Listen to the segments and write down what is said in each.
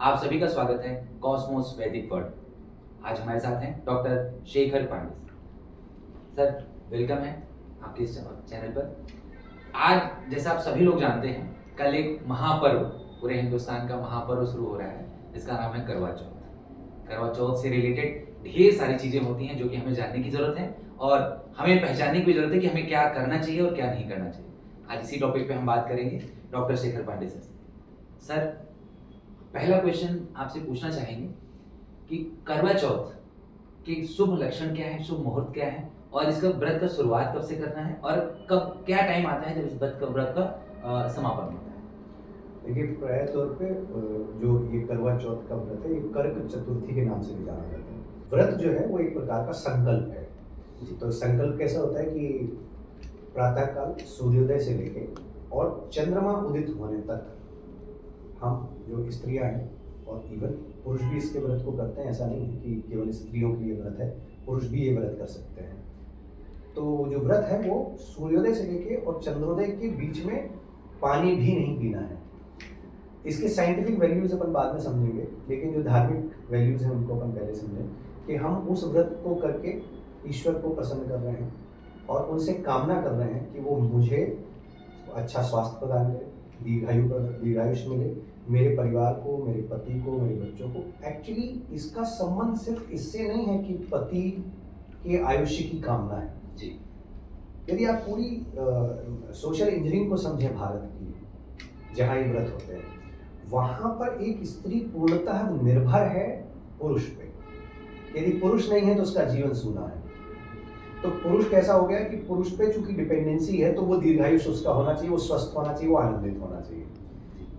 आप सभी का स्वागत है कॉस्मोस वैदिक वर्ल्ड। आज हमारे साथ हैं doctor Shekhar Pandey sir. Welcome है आपके इस चैनल पर। आज जैसा आप सभी लोग जानते हैं, कल एक महापर्व, पूरे हिंदुस्तान का महापर्व शुरू हो रहा है, जिसका नाम है करवा चौथ। करवा चौथ से रिलेटेड ढेर सारी चीज़ें होती हैं जो कि हमें जानने की ज़रूरत है और हमें पहचानने की भी ज़रूरत है कि हमें क्या करना चाहिए और क्या नहीं करना चाहिए। आज इसी टॉपिक पे हम बात करेंगे doctor Shekhar Pandey sir. Sir, पहला क्वेश्चन आपसे पूछना चाहेंगे कि करवा चौथ के शुभ लक्षण क्या है, शुभ मुहूर्त क्या है, और इसका व्रत का शुरुआत कब से करना है और कब क्या टाइम आता है जब इस व्रत का समापन होता है? देखिए, प्राय तौर पे जो ये करवा चौथ का व्रत है, ये कर्क चतुर्थी के नाम से भी जाना जाता है। व्रत जो है वो एक प्रकार का संकल्प है। तो संकल्प कैसा होता है कि प्रातःकाल सूर्योदय से लेके और चंद्रमा उदित होने तक हम जो स्त्रियां हैं, और इवन पुरुष भी इसके व्रत को करते हैं, ऐसा नहीं है कि केवल स्त्रियों के लिए व्रत है, पुरुष भी ये व्रत कर सकते हैं। तो जो व्रत है वो सूर्योदय से लेके और चंद्रोदय के बीच में पानी भी नहीं पीना है। इसके साइंटिफिक वैल्यूज अपन बाद में समझेंगे, लेकिन जो धार्मिक वैल्यूज हैं उनको अपन पहले समझें कि हम उस व्रत को करके ईश्वर को प्रसन्न कर रहे हैं और उनसे कामना कर रहे हैं कि वो मुझे अच्छा स्वास्थ्य प्रदान करे, दीर्घायुष मिले, मेरे परिवार को, मेरे पति को, मेरे बच्चों को। एक्चुअली इसका संबंध सिर्फ इससे नहीं है कि पति के आयुष्य की कामना है जी। यदि आप पूरी सोशल इंजीनियरिंग को समझें भारत की, जहाँ ये व्रत होते हैं, वहाँ पर एक स्त्री पूर्णतः निर्भर है पुरुष पे। यदि पुरुष नहीं है तो उसका जीवन सूना है। तो पुरुष कैसा हो गया कि पुरुष पे चूंकि डिपेंडेंसी है, तो वो दीर्घायुष उसका होना चाहिए, वो स्वस्थ होना चाहिए, वो आनंदित होना चाहिए।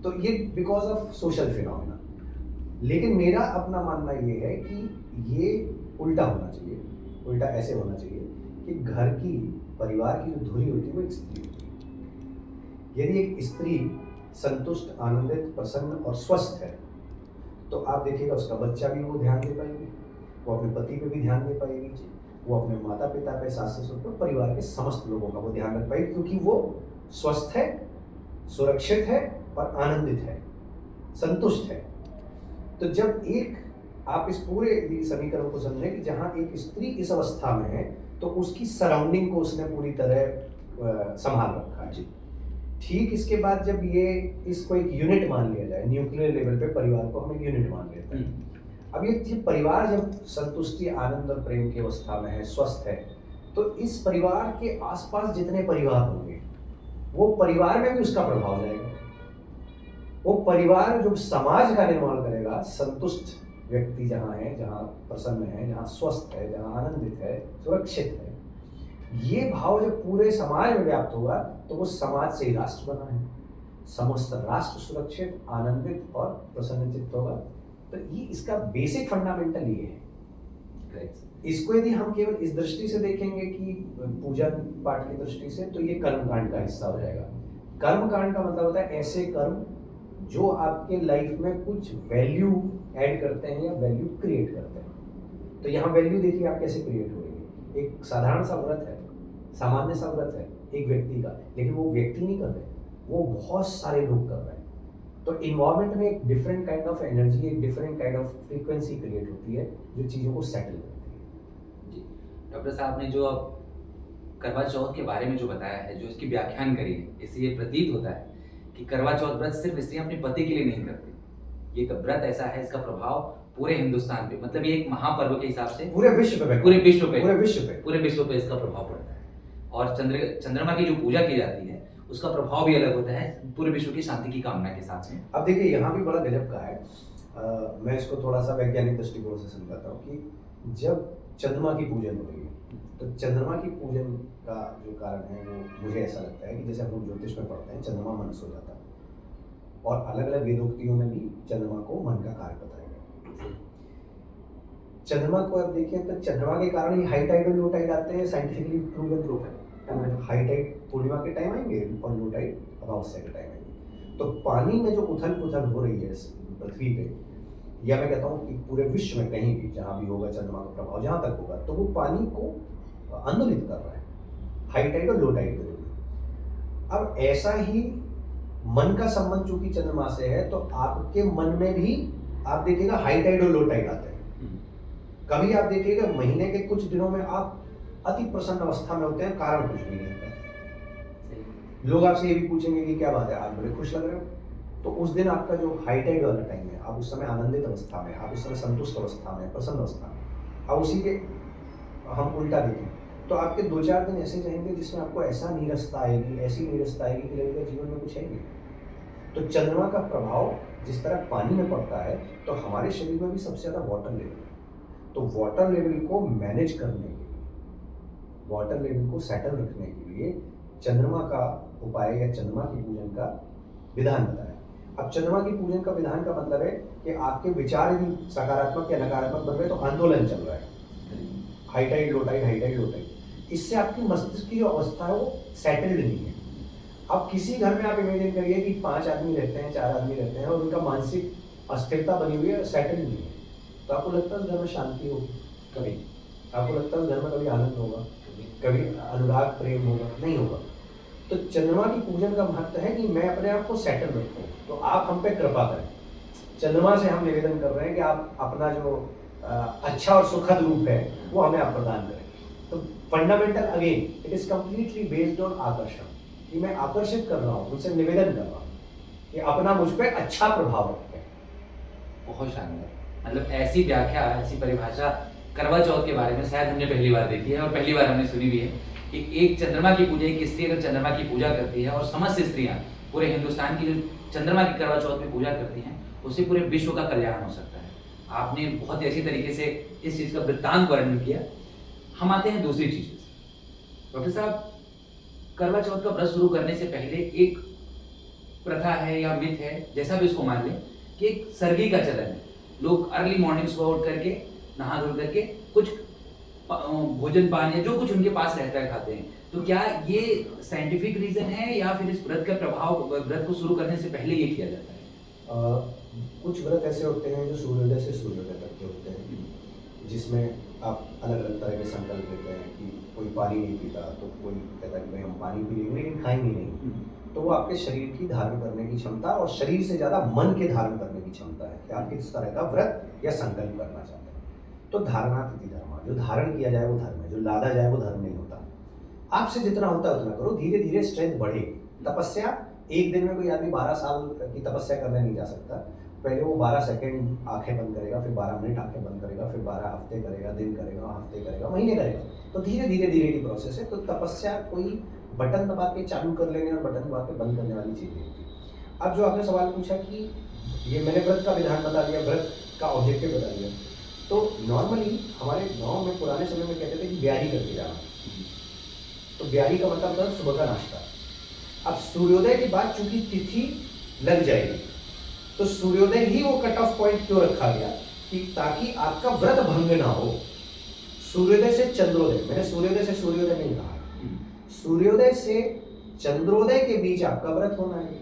तो ये बिकॉज ऑफ सोशल फिनोमेना। लेकिन मेरा अपना मानना ये है कि ये उल्टा होना चाहिए। उल्टा ऐसे होना चाहिए कि घर की, परिवार की जो धुरी होती है वो एक स्त्री होती है। यदि एक स्त्री संतुष्ट, आनंदित, प्रसन्न और स्वस्थ है, तो आप देखिएगा उसका बच्चा भी वो ध्यान दे पाएगी, वो अपने पति पे भी ध्यान दे पाएगी, वो अपने माता पिता पे, सास ससुर पे, परिवार के समस्त लोगों का वो ध्यान रख पाएगी, क्योंकि वो स्वस्थ है, सुरक्षित है और आनंदित है, संतुष्ट है। तो जब एक आप इस पूरे समीकरण को समझें कि जहाँ एक स्त्री इस अवस्था में है, तो उसकी सराउंडिंग को उसने पूरी तरह संभाल रखा है। ठीक इसके बाद जब ये इसको एक यूनिट मान लिया जाए, न्यूक्लियर लेवल पे परिवार को हम एक यूनिट मान लेते हैं। अब ये परिवार जब संतुष्टि, आनंद और प्रेम की अवस्था में है, स्वस्थ है, तो इस परिवार के आसपास जितने परिवार होंगे, वो परिवार में भी उसका प्रभाव जाएगा। वो परिवार जो समाज का निर्माण करेगा, संतुष्ट व्यक्ति जहाँ है, जहाँ प्रसन्न है, जहाँ स्वस्थ है, जहाँ आनंदित है, सुरक्षित है, ये भाव जब पूरे समाज में व्याप्त होगा, तो वो समाज से ही राष्ट्र बना है। समस्त राष्ट्र सुरक्षित, आनंदित और प्रसन्नचित्त होगा। तो ये इसका बेसिक फंडामेंटल ये है। इसको यदि हम केवल इस दृष्टि से देखेंगे कि पूजा पाठ की दृष्टि से, तो ये कर्मकांड का हिस्सा हो जाएगा। कर्मकांड का मतलब होता है ऐसे कर्म जो आपके लाइफ में कुछ वैल्यू ऐड करते हैं या वैल्यू क्रिएट करते हैं। तो यहाँ वैल्यू देखिए आप कैसे क्रिएट हो रही है। एक साधारण सा व्रत है, सामान्य सा व्रत है एक व्यक्ति का, लेकिन वो व्यक्ति नहीं कर रहे, वो बहुत सारे लोग कर रहे हैं। तो इन्वायरमेंट में एक डिफरेंट काइंड ऑफ एनर्जी, एक different kind of frequency create होती है जो चीज़ों को सेटल करती है। जी डॉक्टर साहब ने जो अब करवा चौथ के बारे में जो बताया है, जो इसकी व्याख्यान करी है, इससे ये प्रतीत होता है कि करवा चौथ व्रत सिर्फ स्त्रियां अपने पति के लिए नहीं करती। ये व्रत ऐसा है, इसका प्रभाव पूरे हिंदुस्तान पे, मतलब ये एक महापर्व के हिसाब से पूरे विश्व पे पूरे विश्व पे इसका प्रभाव पड़ता है। और चंद्रमा की जो पूजा की जाती है, उसका प्रभाव भी अलग होता है पूरे विश्व की शांति की कामना के साथ में। अब देखिए यहाँ भी बड़ा गजब का है। मैं इसको थोड़ा सा वैज्ञानिक दृष्टिकोण से समझाता हूँ कि जब चंद्रमा की पूजन हो रही है, तो चंद्रमा की पूजन का जो कारण है वो मुझे ऐसा लगता है कि जैसे हम लोग ज्योतिष में पढ़ते हैं, चंद्रमा मनस हो जाता है, और अलग अलग वेदोक्तियों में भी चंद्रमा को मन का कार्य बताया गया। चंद्रमा को आप देखिए तो चंद्रमा के कारण ही हाई टाइड और लो टाइड आते हैं, साइंटिफिकली प्रूवन प्रूफ है। हाई टाइड पूर्णिमा के टाइम आएंगे और लो टाइड अमावस्या के टाइम आएंगे। तो पानी में जो उथल पुथल हो रही है पृथ्वी पे, या मैं कहता हूँ कि पूरे विश्व में कहीं भी जहाँ भी होगा चंद्रमा का प्रभाव, जहाँ तक होगा, तो वो पानी को आंदोलित कर रहा है, हाई टाइड और लो टाइड के जरिए। अब ऐसा ही मन का संबंध चूंकि चंद्रमा से है, तो आपके मन में भी आप देखिएगा हाई टाइड और लो टाइड आते हैं। हम्म, कभी आप देखिएगा महीने के कुछ दिनों में आप अति प्रसन्न अवस्था में होते हैं, कारण कुछ भी नहीं होता है। सही। लोग आपसे ये भी पूछेंगे कि क्या बात है, आप बड़े खुश लग रहे हो। तो उस दिन आपका जो हाई टाइड वाला टाइम है, आप उस समय आनंदित अवस्था में, आप उस समय संतुष्ट अवस्था में, प्रसन्न अवस्था में। अब उसी के हम उल्टा देखें तो आपके 2-4 दिन ऐसे जाएंगे जिसमें आपको ऐसा नीरसता आएगी, ऐसी नीरसता आएगी कि लगेगा जीवन में कुछ है ही नहीं। तो चंद्रमा का प्रभाव जिस तरह पानी में पड़ता है, तो हमारे शरीर में भी सबसे ज़्यादा वाटर लेवल है। तो वाटर लेवल को मैनेज करने के लिए, वाटर लेवल को सेटल रखने के लिए चंद्रमा का उपाय या चंद्रमा की पूजन का विधान बताया। अब चंद्रमा की पूजन का विधान का मतलब है कि आपके विचार यदि सकारात्मक या नकारात्मक बन रहे तो आंदोलन चल रहा है, high tide low tide, high tide low tide. इससे आपकी मस्तिष्क की जो अवस्था है वो सेटल्ड नहीं है। अब किसी घर में आप इमेजिन करिए कि 5 आदमी रहते हैं, 4 आदमी रहते हैं और उनका मानसिक अस्थिरता बनी हुई है, सेटल्ड नहीं है, तो आपको लगता है उस घर में शांति होगी? कभी आपको लगता है उस घर में कभी आनंद होगा? कभी अनुराग प्रेम होगा? नहीं होगा। तो चंद्रमा की पूजन का महत्व है कि मैं अपने आप को सेटल रखूं, तो आप हम पे कृपा करें। चंद्रमा से हम निवेदन कर रहे हैं कि आप अपना जो अच्छा और सुखद रूप है वो हमें आप प्रदान करें। तो fundamental again it is completely based on आकर्षण, कि मैं आकर्षित कर रहा हूँ, उनसे निवेदन कर रहा हूँ कि अपना मुझ पर अच्छा प्रभाव रखें। बहुत शानदार। मतलब ऐसी व्याख्या, ऐसी परिभाषा करवा चौथ के बारे में शायद हमने पहली बार देखी है और पहली बार हमने सुनी भी है कि एक चंद्रमा की पूजा, एक स्त्री अगर चंद्रमा की पूजा करती है और समस्त स्त्रियां पूरे हिंदुस्तान की जो चंद्रमा की करवा चौथ में पूजा करती हैं, उससे पूरे विश्व का कल्याण हो सकता है। आपने बहुत ही अच्छी तरीके से इस चीज़ का वृत्तांत वर्णन किया। हम आते हैं दूसरी चीज पे। डॉक्टर साहब, करवा चौथ का व्रत शुरू करने से पहले एक प्रथा है या मिथ है, जैसा भी उसको मान लें, कि एक सरगी का चलन है। लोग अर्ली मॉर्निंग सुबह उठ करके नहा धो करके कुछ भोजन पान या जो कुछ उनके पास रहता है खाते हैं। तो क्या ये साइंटिफिक रीजन है या फिर इस व्रत का प्रभाव व्रत को शुरू करने से पहले ये किया जाता है? कुछ व्रत ऐसे होते हैं जो सूर्योदय से सूर्योदय तक के होते हैं, जिसमें आप अलग अलग तरह के संकल्प लेते हैं कि कोई पानी नहीं पीता, तो कोई कहता है कि भाई हम पानी पी लेंगे लेकिन खाएंगे नहीं। तो वो आपके शरीर की धारण करने की क्षमता और शरीर से ज़्यादा मन के धारण करने की क्षमता है कि आप किस तरह का व्रत या संकल्प करना चाहते हैं। तो धारणा तिथि धर्म, जो धारण किया जाए वो धर्म है, जो लादा जाए वो धर्म नहीं होता। आपसे जितना होता है उतना करो, धीरे धीरे स्ट्रेंथ बढ़ेगी। तपस्या एक दिन में कोई आदमी 12 साल की तपस्या करने नहीं जा सकता। पहले वो 12 सेकंड आंखें बंद करेगा, फिर 12 मिनट आंखें बंद करेगा, फिर 12 हफ्ते करेगा, दिन करेगा, हफ्ते करेगा, महीने करेगा। तो धीरे धीरे धीरे की प्रोसेस है। तो तपस्या कोई बटन दबा के चालू कर लेने और बटन दबा के बंद करने वाली चीज़ नहीं होती। अब जो आपने सवाल पूछा कि ये मैंने व्रत का विधान बता दिया, व्रत का ऑब्जेक्टिव बता दिया। तो नॉर्मली हमारे गांव में पुराने समय में कहते थे कि ब्यारी करके जाना। तो ब्यारी का मतलब था सुबह का नाश्ता। अब सूर्योदय के बाद चूंकि तिथि लग जाएगी, तो सूर्योदय ही वो कट ऑफ पॉइंट क्यों रखा गया कि ताकि आपका व्रत भंग ना हो। सूर्योदय से चंद्रोदय, मैंने सूर्योदय से सूर्योदय नहीं कहा, सूर्योदय से चंद्रोदय के बीच आपका व्रत होना है,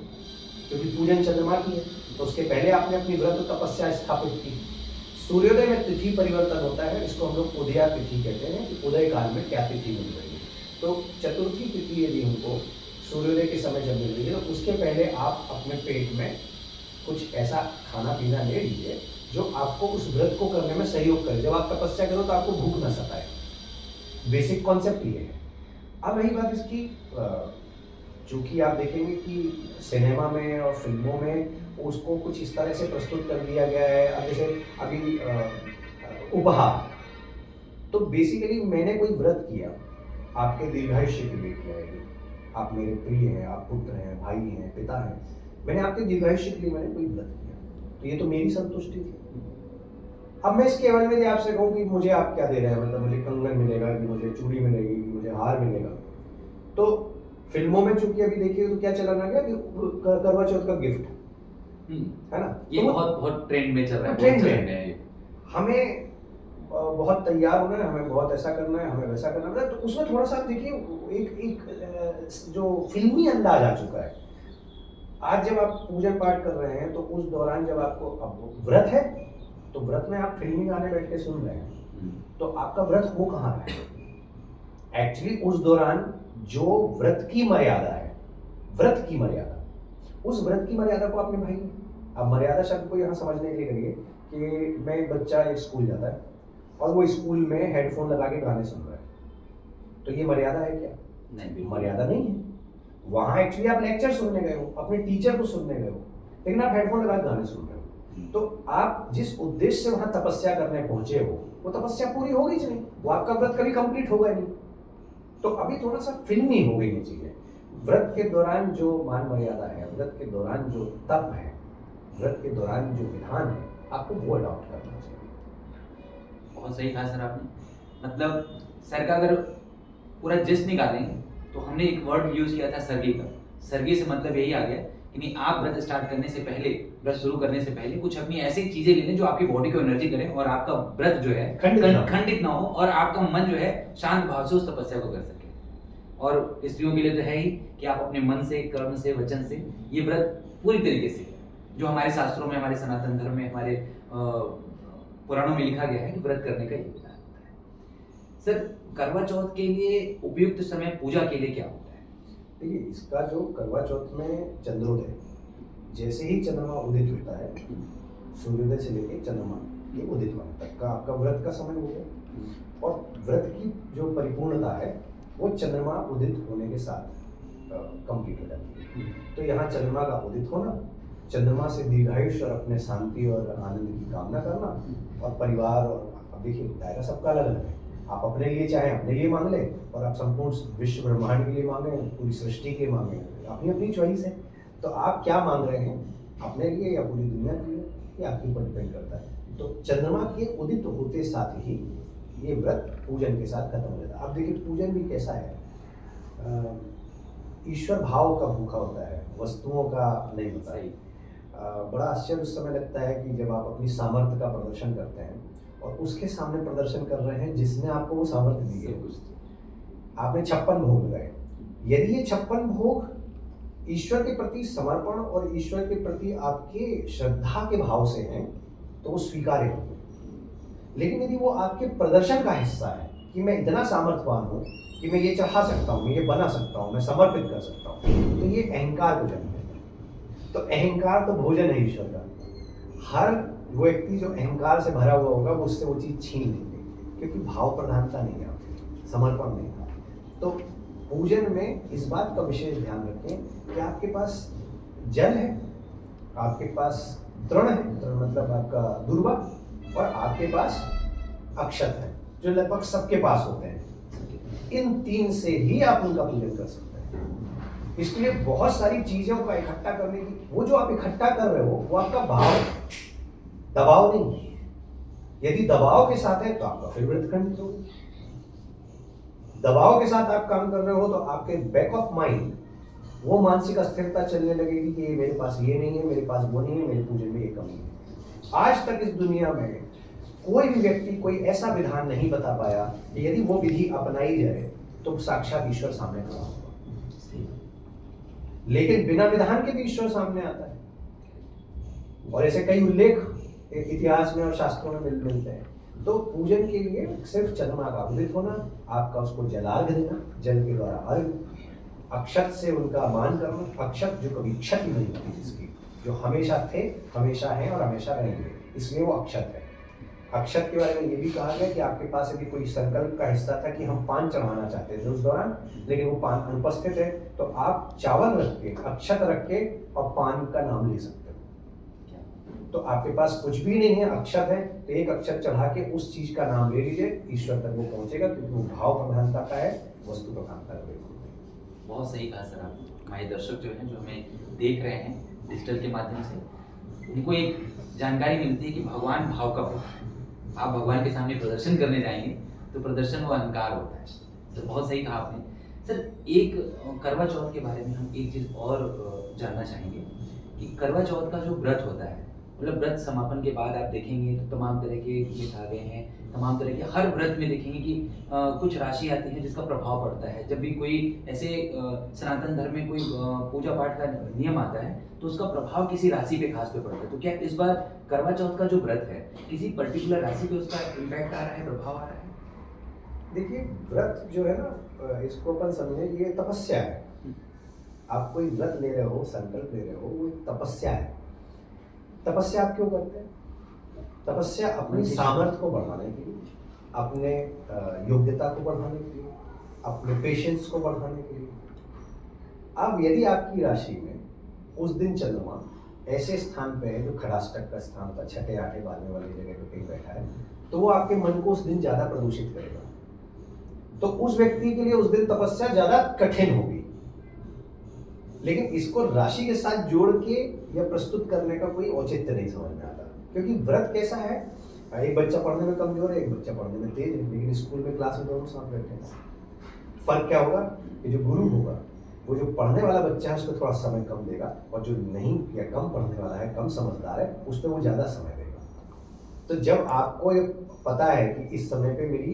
क्योंकि पूजन चंद्रमा की है। तो उसके पहले आपने अपनी व्रत तपस्या स्थापित की। सूर्योदय में तिथि परिवर्तन होता है, इसको हम लोग उदया तिथि कहते हैं कि उदय काल में क्या तिथि मिल रही है। तो चतुर्थी तिथि यदि हमको सूर्योदय के समय जब मिल रही है, तो उसके पहले आप अपने पेट में कुछ ऐसा खाना पीना ले लीजिए जो आपको उस व्रत को करने में सहयोग करे। जब आप तपस्या करो तो आपको भूख न सताए। बेसिक कॉन्सेप्ट ये है। अब रही बात इसकी, चूंकि आप देखेंगे कि सिनेमा में और फिल्मों में उसको कुछ इस तरह से प्रस्तुत कर दिया गया है। अब जैसे अभी उपहार, तो बेसिकली मैंने कोई व्रत किया, आपके दीर्घायुष्य के लिए किया है, आप मेरे प्रिय हैं, आप पुत्र हैं, भाई हैं, पिता हैं, मैंने आपके दीर्घायुष्य के लिए मैंने कोई व्रत किया, तो ये तो मेरी संतुष्टि थी। अब मैं इसके एवज में आपसे कहूँ कि मुझे आप क्या दे रहे हैं, मतलब मुझे कंगन मिलेगा कि मुझे चूड़ी मिलेगी कि मुझे हार मिलेगा। तो फिल्मों में चूंकि अभी देखिए तो क्या चलन आ गया कि करवा चौथ का गिफ्ट है ना, ये तो बहुत बहुत ट्रेंड में चल रहा है, ट्रेंड बहुत में trend है ये। हमें बहुत तैयार होना है, हमें बहुत ऐसा करना है, हमें वैसा करना है। तो उसमें थोड़ा सा देखिए एक जो फिल्मी अंदाज आ चुका है। आज जब आप पूजन पाठ कर रहे हैं तो उस दौरान जब आपको, अब व्रत है तो व्रत में आप फिल्मी गाने बैठ के सुन रहे हैं, तो आपका व्रत हो कहाँ रहा है? एक्चुअली उस दौरान जो व्रत की मर्यादा है, व्रत की मर्यादा, उस व्रत की मर्यादा को आप निभाइए। अब मर्यादा शब्द को यहाँ समझने के लिए करिए कि मैं एक बच्चा एक स्कूल जाता है और वो स्कूल में हेडफोन लगा के गाने सुन रहा है, तो ये मर्यादा है क्या? नहीं, बिल्कुल मर्यादा नहीं है। वहाँ एक्चुअली आप लेक्चर सुनने गए हो, अपने टीचर को सुनने गए हो, लेकिन आप हेडफोन लगा के गाने सुन रहे हो। तो आप जिस उद्देश्य से वहाँ तपस्या करने पहुंचे हो वो तपस्या पूरी हो गई नहीं, वो आपका व्रत कभी कंप्लीट होगा नहीं। तो अभी थोड़ा सा फिल्मी हो गई ये चीजें। व्रत के दौरान जो मान मर्यादा है, व्रत के दौरान जो तप है, व्रत के दौरान जो विधान है, आपको वो अडॉप्ट करना चाहिए। बहुत सही कहा सर आपने। मतलब सर का अगर पूरा जिस्ट निकालें तो हमने एक वर्ड यूज किया था सर्गी का। सर्गी से मतलब यही आ गया कि नहीं, आप व्रत स्टार्ट करने से पहले, व्रत शुरू करने से पहले कुछ अपनी ऐसी चीजें ले लें जो आपकी बॉडी को एनर्जी करें और आपका व्रत जो है खंडित ना हो और आपका मन जो है शांत भाव से उस तपस्या को कर सके। और स्त्रियों के लिए तो है ही कि आप अपने मन से, कर्म से, वचन से ये व्रत पूरी तरीके से, जो हमारे शास्त्रों में, हमारे सनातन धर्म में, हमारे पुराणों में लिखा गया है कि व्रत करने का ये विधान होता है। सर करवा चौथ के लिए उपयुक्त समय पूजा के लिए क्या होता है? देखिए, इसका जो करवा चौथ में चंद्रोदय, जैसे ही चंद्रमा उदित होता है, सूर्योदय से लेकर चंद्रमा के उदित होने तक का आपका व्रत का समय हो गया। और व्रत की जो परिपूर्णता है वो चंद्रमा उदित होने के साथ कंप्लीट हो जाती है। तो यहाँ चंद्रमा का उदित होना, चंद्रमा से दीर्घायुष्य और अपने शांति और आनंद की कामना करना, और परिवार, और अब देखिए दायरा सबका अलग अलग है। आप अपने लिए चाहे अपने लिए मांग लें, और आप संपूर्ण विश्व ब्रह्मांड के लिए मांगे, पूरी सृष्टि के लिए मांगे, अपनी अपनी चॉइस है। तो आप क्या मांग रहे हैं, अपने लिए या पूरी दुनिया के लिए, ये आपके ऊपर डिपेंड करता है। तो चंद्रमा के उदित होते साथ ही ये व्रत पूजन के साथ खत्म हो जाता है। अब देखिए पूजन भी कैसा है, ईश्वर भाव का भूखा होता है, वस्तुओं का नहीं होता है। बड़ा आश्चर्य उस समय लगता है कि जब आप अपनी सामर्थ्य का प्रदर्शन करते हैं और उसके सामने प्रदर्शन कर रहे हैं जिसने आपको वो सामर्थ्य दी है। आपने 56 भोग लगाए, यदि ये 56 भोग ईश्वर के प्रति समर्पण और ईश्वर के प्रति आपके श्रद्धा के भाव से हैं तो वो स्वीकार्य होंगे। लेकिन यदि वो आपके प्रदर्शन का हिस्सा है कि मैं इतना सामर्थ्यवान हूँ कि मैं ये चढ़ा सकता हूँ, मैं ये बना सकता हूँ, मैं समर्पित कर सकता हूँ, तो ये अहंकार को जन्म देता है। तो अहंकार तो भोजन है ईश्वर का। हर वो व्यक्ति जो अहंकार से भरा हुआ होगा वो उससे वो चीज़ छीन लेंगे, क्योंकि भाव प्रधानता नहीं है, समर्पण नहीं था। तो पूजन में इस बात का विशेष ध्यान रखें कि आपके पास जल है, आपके पास तृण है, तृण मतलब आपका दुर्वा, और आपके पास अक्षत है जो लगभग सबके पास होते हैं। इन 3 से ही आप उनका पूजन कर सकते हैं। इसलिए बहुत सारी चीजों का इकट्ठा करने की, वो जो आप इकट्ठा कर रहे हो वो आपका भाव, दबाव नहीं है। यदि दबाव के साथ है तो आपका फिर व्रत खंडित होगा। दबाव के साथ आप काम कर रहे हो तो आपके बैक ऑफ माइंड वो मानसिक अस्थिरता चलने लगेगी कि मेरे पास ये नहीं है, मेरे पास वो नहीं है, मेरे पूजन में ये कमी है। आज तक इस दुनिया में कोई भी व्यक्ति कोई ऐसा विधान नहीं बता पाया कि यदि वो विधि अपनाई जाए तो साक्षात ईश्वर सामने खड़ा होगा। लेकिन बिना विधान के भी ईश्वर सामने आता है, और ऐसे कई उल्लेख इतिहास में और शास्त्रों में मिलते हैं। तो पूजन के लिए सिर्फ चंद्रमा का उदित होना, आपका उसको जलार्घ देना, जल के द्वारा अर्घ, अक्षत से उनका मान करना। अक्षत जो कभी क्षति नहीं होती, जिसकी जो हमेशा थे, हमेशा हैं और हमेशा रहेंगे, इसलिए वो अक्षत है। अक्षत के बारे में ये भी कहा गया कि आपके पास यदि कोई संकल्प का हिस्सा था कि हम पान चढ़ाना चाहते थे उस दौरान, लेकिन वो पान अनुपस्थित है, तो आप चावल रख के, अक्षत रख के और पान का नाम ले सकते हो। तो आपके पास कुछ भी नहीं है, अक्षत है, तो एक अक्षत चढ़ा के उस चीज का नाम ले लीजिए, ईश्वर तक वो पहुंचेगा, क्योंकि वो भाव प्रधानता का है, वस्तु प्रधानता का है। बहुत सही कहा सर आप। हमारे दर्शक जो हैं, जो हमें देख रहे हैं डिजिटल के माध्यम से, उनको एक जानकारी मिलती है कि भगवान भाव का भूख है। आप भगवान के सामने प्रदर्शन करने जाएंगे तो प्रदर्शन वो अहंकार होता है। सर बहुत सही कहा आपने। सर एक करवा चौथ के बारे में हम एक चीज़ और जानना चाहेंगे कि करवा चौथ का जो व्रत होता है, मतलब व्रत समापन के बाद आप देखेंगे तो तमाम तरह के मिठाइयाँ हैं, तमाम तरह के हर व्रत में देखेंगे कि कुछ राशि आती है जिसका प्रभाव पड़ता है। जब भी कोई ऐसे सनातन धर्म में कोई पूजा पाठ का नियम आता है तो उसका प्रभाव किसी राशि पे खास पे पड़ता है। तो क्या इस बार करवा चौथ का जो व्रत है किसी पर्टिकुलर राशि पे उसका इम्पैक्ट आ रहा है, प्रभाव आ रहा है? देखिए, व्रत जो है ना, इसको अपन समझे ये तपस्या है। आप कोई व्रत ले रहे हो, संकल्प ले रहे हो, वो एक तपस्या है। तपस्या आप क्यों करते हैं? तपस्या अपनी सामर्थ्य को बढ़ाने के लिए, अपने योग्यता को बढ़ाने के लिए, अपने पेशेंस को बढ़ाने के लिए। अब यदि आपकी राशि में उस दिन चंद्रमा ऐसे स्थान पे है जो खड़ाष्टक का स्थान था, छठे आठे बारहवें वाली जगह पे कहीं बैठा है, तो वो आपके मन को उस दिन ज्यादा प्रदूषित करेगा। तो उस व्यक्ति के लिए उस दिन तपस्या ज्यादा कठिन होगी। लेकिन इसको राशि के साथ जोड़ के या प्रस्तुत करने का कोई औचित्य नहीं समझ में आता, क्योंकि व्रत कैसा है, एक बच्चा पढ़ने में कमजोर है, एक बच्चा पढ़ने में तेज है, लेकिन स्कूल में क्लास में दोनों साथ बैठे हैं। फर्क क्या होगा कि जो गुरु होगा वो जो पढ़ने वाला बच्चा है उस पर थोड़ा समय कम देगा, और जो नहीं या कम पढ़ने वाला है, कम समझदार है, उस पर वो ज्यादा समय देगा। तो जब आपको ये पता है कि इस समय पे मेरी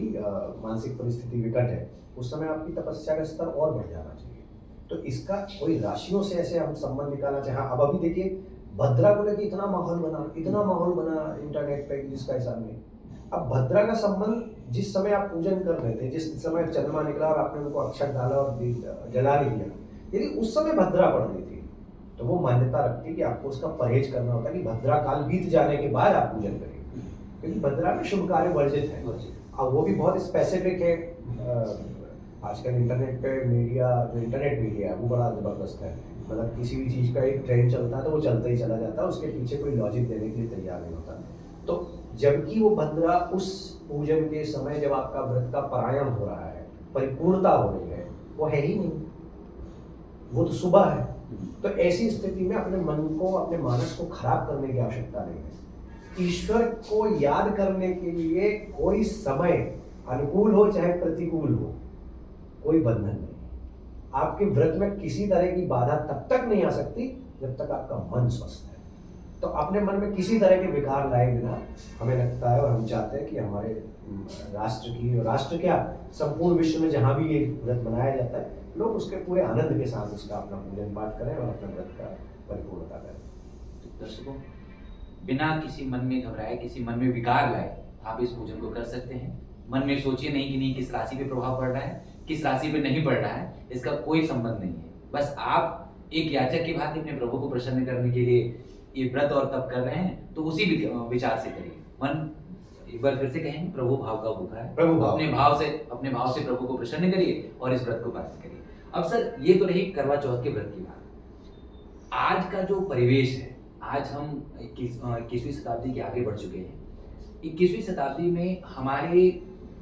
मानसिक परिस्थिति विकट है, उस समय आपकी तपस्या का स्तर और बढ़ जाना चाहिए। तो इसका कोई राशियों से ऐसे हम संबंध निकालना चाहें। अब अभी देखिए भद्रा को लेकर इतना माहौल बना इंटरनेट पे जिसका हिसाब नहीं। अब भद्रा का संबंध जिस समय आप पूजन कर रहे थे, जिस समय चंद्रमा निकला और आपने उनको अक्षत डाला और जला भी दिया, यदि उस समय भद्रा पड़ रही थी तो वो मान्यता रखती कि आपको उसका परहेज करना होता है कि भद्रा काल बीत जाने के बाद आप पूजन करेंगे, क्योंकि भद्रा में शुभ कार्य वर्जित है। अब वो भी बहुत स्पेसिफिक है। आजकल इंटरनेट पे मीडिया, जो इंटरनेट मीडिया है वो बड़ा जबरदस्त है। मतलब किसी भी चीज़ का एक ट्रेंड चलता है तो वो चलता ही चला जाता है, उसके पीछे कोई लॉजिक देने के लिए तैयार नहीं होता। तो जबकि वो भद्रा उस पूजन के समय जब आपका व्रत का पारायण हो रहा है, परिपूर्णता हो रही है, वो है ही नहीं, वो तो सुबह है। तो ऐसी स्थिति में अपने मन को, अपने मानस को खराब करने की आवश्यकता नहीं है। ईश्वर को याद करने के लिए कोई समय अनुकूल हो चाहे प्रतिकूल हो, कोई बंधन नहीं। आपके व्रत में किसी तरह की बाधा तब तक नहीं आ सकती जब तक आपका मन स्वस्थ है। तो अपने मन में किसी तरह के विकार लाए बिना हमें लगता है और हम चाहते हैं कि हमारे राष्ट्र क्या संपूर्ण विश्व में जहाँ भी ये व्रत मनाया जाता है, लोग उसके पूरे आनंद के साथ उसका अपना पूजन पाठ करें और अपने व्रत का परिपूर्णता करें। दर्शकों, बिना किसी मन में घबराए, किसी मन में विकार लाए आप इस पूजन को कर सकते हैं। मन में सोचिए नहीं कि नहीं किस राशि पे प्रभाव पड़ रहा है, किस राशि पे नहीं पड़ रहा है, इसका कोई संबंध नहीं है। बस आप एक याचक की भांति अपने प्रभु को प्रसन्न करने के लिए ये व्रत और तप कर रहे हैं, तो उसी विचार से करिए। मन एक बार फिर से कहेंगे, प्रभु भाव का भूखा है, प्रभु भाव। अपने भाव से प्रभु को प्रसन्न करिए और इस व्रत को पालन करिए। अब सर, ये तो रही करवा चौथ के व्रत की बात। आज का जो परिवेश है, आज हम 21वीं शताब्दी के आगे बढ़ चुके हैं। 21वीं शताब्दी में हमारे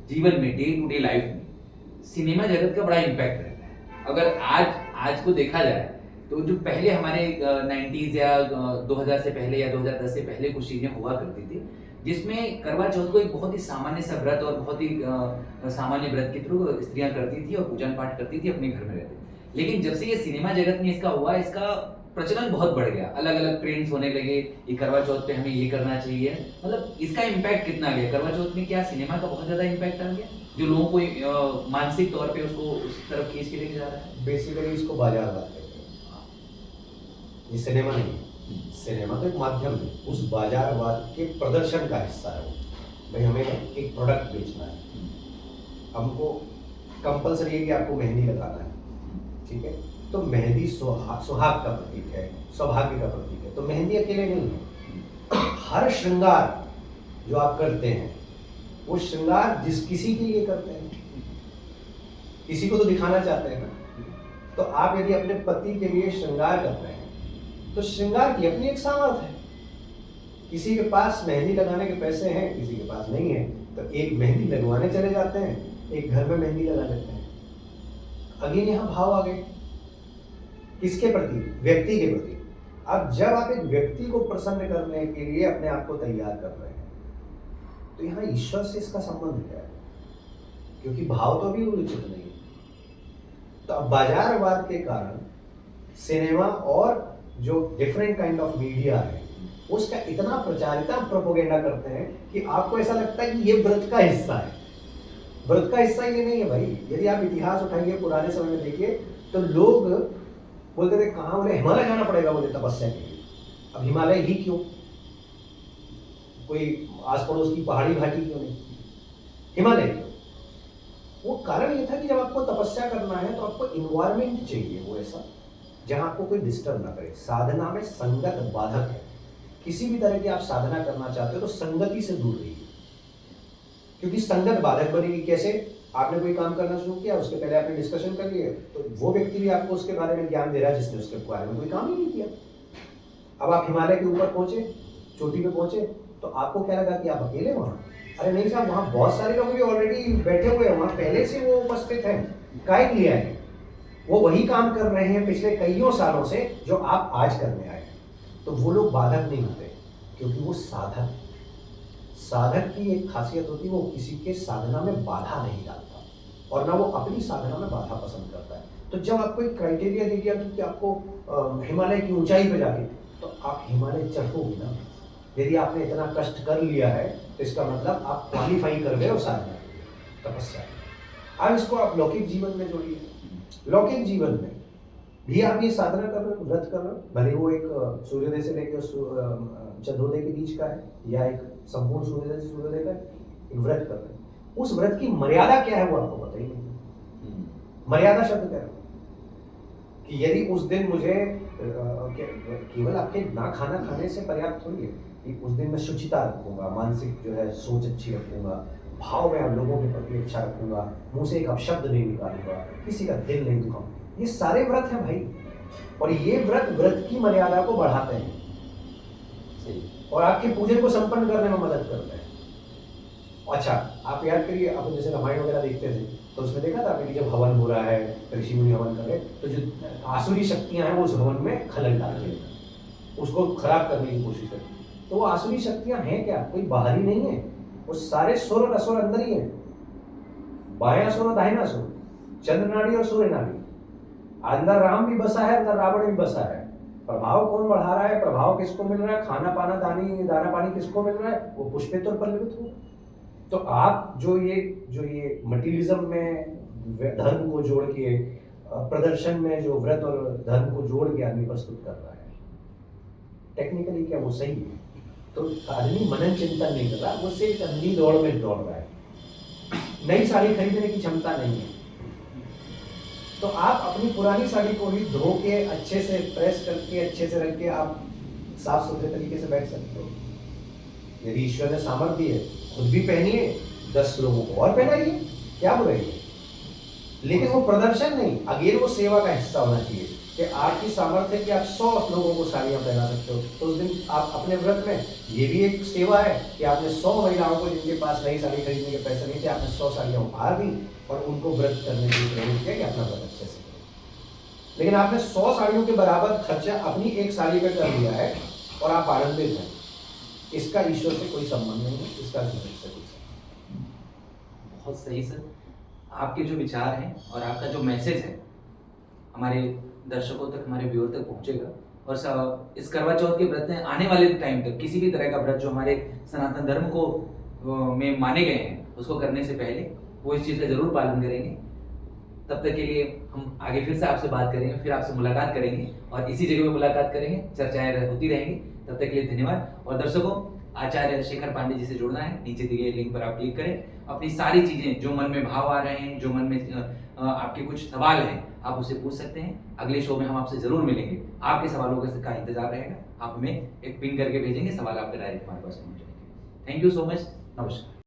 जीवन में, डे टू डे लाइफ में सिनेमा जगत का बड़ा इम्पैक्ट रहता है। अगर आज को देखा जाए तो जो पहले हमारे 90s या 2000 से पहले या 2010 से पहले कुछ चीज़ें हुआ करती थी, जिसमें करवा चौथ को एक बहुत ही सामान्य सा व्रत और बहुत ही सामान्य व्रत के थ्रू स्त्रियां करती थी और पूजन पाठ करती थी, अपने घर में रहती। लेकिन जब से ये सिनेमा जगत में इसका हुआ, इसका प्रचलन बहुत बढ़ गया, अलग अलग ट्रेंड्स होने लगे, ये करवा चौथ पे हमें ये करना चाहिए। मतलब इसका इम्पैक्ट कितना आ गया करवा चौथ में? क्या सिनेमा का बहुत ज्यादा इम्पैक्ट आ गया जो लोगों को मानसिक तौर पे उसको उस तरफ खींच के लेके जा रहा है? बेसिकली इसको बाजारवाद कहते हैं। ये सिनेमा नहीं, सिनेमा तो एक माध्यम है, उस बाजारवाद के प्रदर्शन का हिस्सा है वो। भाई हमें एक प्रोडक्ट बेचना है, हमको कंपलसरी है कि आपको मेहंदी लगाना है, ठीक है? तो मेहंदी सुहाग का प्रतीक है, सौभाग्य का प्रतीक है। तो मेहंदी अकेले नहीं है, हर श्रृंगार जो आप करते हैं वो श्रृंगार किसी के लिए करते हैं, किसी को तो दिखाना चाहते हैं ना। तो आप यदि अपने पति के लिए श्रृंगार कर रहे हैं तो श्रृंगार की अपनी एक सामर्थ्य है। किसी के पास मेहंदी लगाने के पैसे हैं, किसी के पास नहीं है, तो एक मेहंदी लगवाने चले जाते हैं, एक घर में मेहंदी लगा लेते हैं। अगेन यहाँ भाव आ गए, किसके प्रति? व्यक्ति के प्रति। अब जब आप एक व्यक्ति को प्रसन्न करने के लिए अपने आप को तैयार कर रहे हैं, तो यहाँ ईश्वर से इसका संबंध क्या है? क्योंकि भाव तो अभी उचित नहीं है। तो अब बाजारवाद के कारण सिनेमा और जो डिफरेंट काइंड ऑफ मीडिया है उसका इतना प्रचार, इतना प्रोपोगेंडा करते हैं कि आपको ऐसा लगता है कि ये व्रत का हिस्सा है। व्रत का हिस्सा ये नहीं है भाई। यदि आप इतिहास उठाइए, पुराने समय में देखिए, तो लोग बोलते थे कहाँ, बोले हिमालय जाना पड़ेगा बोले तपस्या के लिए। अब हिमालय ही क्यों? कोई आस पड़ोस की पहाड़ी घाटी क्यों नहीं? हिमालय क्यों? वो कारण ये था कि जब आपको तपस्या करना है तो आपको इन्वायरमेंट चाहिए वो ऐसा जहां आपको कोई डिस्टर्ब ना करे। साधना में संगत बाधक है। किसी भी तरह की आप साधना करना चाहते हो तो संगति से दूर रहिए, क्योंकि संगत बाधक बनेगी। कैसे? आपने कोई काम करना शुरू किया, उसके पहले आपने डिस्कशन कर लिए, तो वो व्यक्ति भी आपको उसके बारे में ज्ञान दे रहा है जिसने उसके बारे में कोई काम ही नहीं किया। अब आप हिमालय के ऊपर पहुंचे, चोटी पे पहुंचे, तो आपको क्या लगा कि आप अकेले वहां? अरे नहीं साहब, वहां बहुत सारे लोग भी ऑलरेडी बैठे हुए हैं, वहां पहले से वो उपस्थित हैं। काय लिया है, वो वही काम कर रहे हैं पिछले कईयों सालों से जो आप आज करने आए हैं। तो वो लोग बाधक नहीं होते, क्योंकि वो साधक, साधक की एक खासियत होती है, वो किसी के साधना में बाधा नहीं डालता और ना वो अपनी साधना में बाधा पसंद करता है। तो जब आपको एक क्राइटेरिया दे दिया कि आपको हिमालय की ऊंचाई पे जाके, तो आप हिमालय चढ़ोगे ना। यदि आपने इतना कष्ट कर लिया है तो इसका मतलब आप क्वालिफाई कर गए हो साधना, तपस्या। अब इसको आप लौकिक जीवन में जोड़िए। लौकिक जीवन में भी आप ये साधना कर रहे हो, व्रत कर रहे हो, भले वो एक सूर्योदय से लेकर चंद्रोदय के बीच का है या एक संपूर्ण सूर्योदय से सूर्योदय का एक व्रत कर रहे हो, उस व्रत की मर्यादा क्या है वो आपको पता ही नहीं। मर्यादा शब्द क्या है कि यदि उस दिन मुझे केवल आपके ना खाना खाने से पर्याप्त थोड़ी है कि उस दिन मैं शुचिता रखूंगा, मानसिक जो है सोच अच्छी रखूंगा, भाव में आप लोगों के प्रति अच्छा रखूंगा, मुंह से एक अपशब्द नहीं निकालूंगा, किसी का दिल नहीं दुखाऊंगा। ये सारे व्रत हैं भाई, और ये व्रत की मर्यादा को बढ़ाते हैं और आपके पूजन को संपन्न करने में मदद करते हैं। अच्छा, आप याद करिए, आप जैसे रामायण वगैरह देखते थे तो उसमें देखा था आपने जब हवन हो रहा है, ऋषि मुनि हवन कर रहे, तो जो आसुरी शक्तियां हैं वो उस हवन में खलल डालती हैं, उसको खराब करने की कोशिश करती है। तो वो आसुरी शक्तियां हैं क्या? कोई बाहरी नहीं है, वो सारे सुर और असुर अंदर ही है। बायां सुर और दाहिना सुर, चंद्र नाड़ी और सूर्य नाड़ी। अंदर राम भी बसा है, अंदर रावण भी बसा है। प्रभाव कौन बढ़ा रहा है? प्रभाव किसको मिल रहा है? खाना पाना दाना पानी किसको मिल रहा है? वो पुष्पेतर परिवर्तित हो। तो आप जो ये मटीरियलिज्म में धर्म को जोड़ के, प्रदर्शन में जो व्रत और धर्म को जोड़ के आदमी प्रस्तुत कर रहा है, टेक्निकली क्या वो सही है? तो आदमी मनन चिंतन नहीं कर रहा, वो सिर्फ अंधी दौड़ में दौड़ रहा है। नई साड़ी खरीदने की क्षमता नहीं है। तो आप अपनी पुरानी साड़ी को भी धो के अच्छे से प्रेस करके अच्छे से रख के आप साफ सुथरे तरीके से बैठ सकते हो। यदि ईश्वर ने सामर्थ्य दी है, खुद भी पहनिए, 10 लोगों को और पहनाइए, क्या बुराई है? लेकिन वो प्रदर्शन नहीं, अगेन वो सेवा का हिस्सा होना चाहिए कि आपकी सामर्थ्य है कि आप 100 लोगों को साड़ियाँ पहना सकते हो। तो उस दिन आप अपने व्रत में ये भी एक सेवा है कि आपने 100 महिलाओं को, जिनके पास नई साड़ी खरीदने के पैसे नहीं थे, आपने 100 साड़ियाँ उपहार दी और उनको व्रत करने के लिए प्रेरित किया कि अपना व्रत अच्छे से करें। लेकिन आपने 100 साड़ियों के बराबर खर्चा अपनी एक साड़ी पे कर लिया है और आप आनंदित हैं, इसका ईश्वर से कोई संबंध नहीं है, इसका ईश्वर से कोई संबंध। बहुत सही सर, आपके जो विचार हैं और आपका जो मैसेज है हमारे दर्शकों तक, हमारे व्यूअर तक पहुंचेगा। और इस करवा चौथ के व्रत में आने वाले टाइम तक किसी भी तरह का व्रत जो हमारे सनातन धर्म को में माने गए हैं, उसको करने से पहले वो इस चीज़ का जरूर पालन करेंगे। तब तक के लिए हम आगे फिर से आपसे बात करेंगे, फिर आपसे मुलाकात करेंगे और इसी जगह पे मुलाकात करेंगे, चर्चाएं होती रहेंगी। तब तक के लिए धन्यवाद। और दर्शकों, आचार्य शेखर पांडे जी से जुड़ना है, नीचे दिए गए लिंक पर आप क्लिक करें। अपनी सारी चीजें, जो मन में भाव आ रहे हैं, जो मन में आपके कुछ सवाल हैं, आप उसे पूछ सकते हैं। अगले शो में हम आपसे जरूर मिलेंगे, आपके सवालों का इंतजार रहेगा। आप हमें एक पिन करके भेजेंगे, सवाल आपके डायरेक्ट हमारे पास पहुंच जाएंगे। थैंक यू सो मच, नमस्कार।